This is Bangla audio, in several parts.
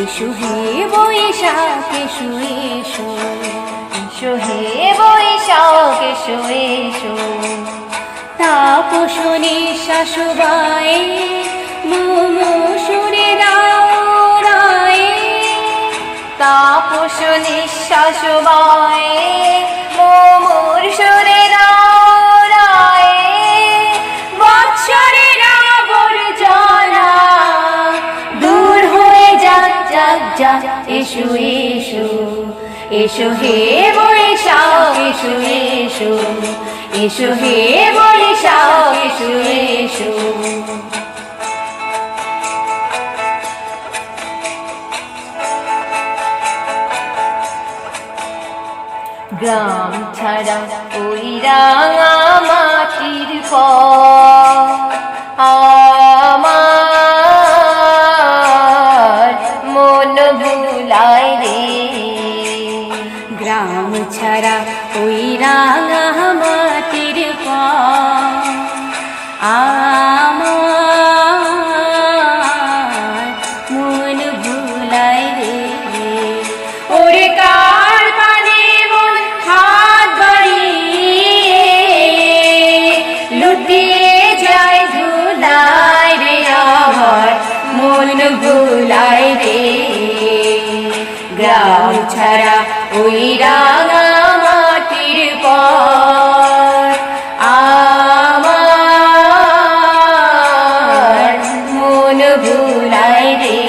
এসো হে বৈশাখ এসো এসো, এসো হে বৈশাখ এসো এসো। তাপস নিঃশ্বাস বায়ে মম সুরে দাও রায়ে, তাপস নিঃশ্বাস বায়ে মমর সুরে দাও রায়ে। বৎসরের আবর্জনা দূর হয়ে যাক যাক যাক, এসো এসো, এসো হে বৈশাখ এসো এসো, এসো হে বৈশাখ এসো এসো। গ্রাম ছাড়া ওই রাঙা মাটির পথ আমার মন ভুলায় রে। গ্রাম ছাড়া ওই রাঙা মাটির পথ আমার মন ভুলায় রে। ওরে কার পানে মন হাত বাড়িয়ে লুটিয়ে যায় ধুলায় রে, আমার মন ভুলায় রে। গ্রাম ছাড়া ওই রাঙা মাটির পথ আমার মন ভুলায় রে।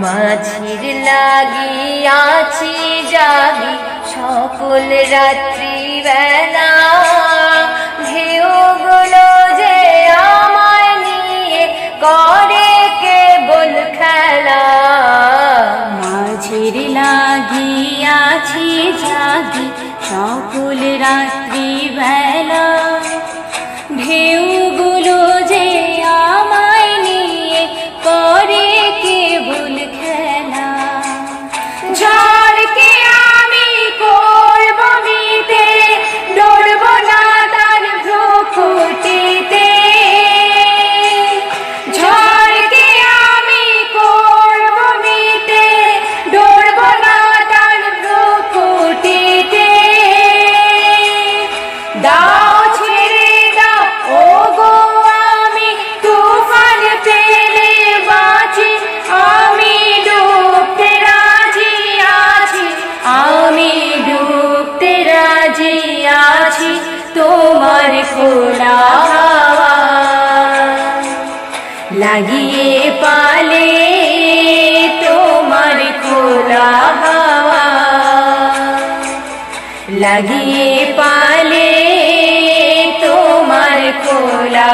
মাঝির লাগিয়াছি জাগি সকল রাত্রি বেলা, ঢেউগুলো যে আমায় নিয়ে করে কেবল খেলা। মাঝির লাগিয়াছি জাগি সকল রাত্রি বেলা, ঢেউগুলো যে আমায় নিয়ে করে কেবল খেলা। ঝড়কে আমি করব মিতে, ডরব না তার ভ্রুকুটিতে। ঝড়কে আমি করব মিতে, ডরব না তার ভ্রুকুটিতে। দাও ছেড়ে দাও ও গো আমি তুফান পেলে বাঁচি, আমি ডুবতে রাজি আছি, আমি ডুবতে রাজি আছি তোমার খোলা হাওয়া লাগিয়ে পালে, তোমার খোলা হাওয়া লাগিয়ে পালে, তোমার খোলা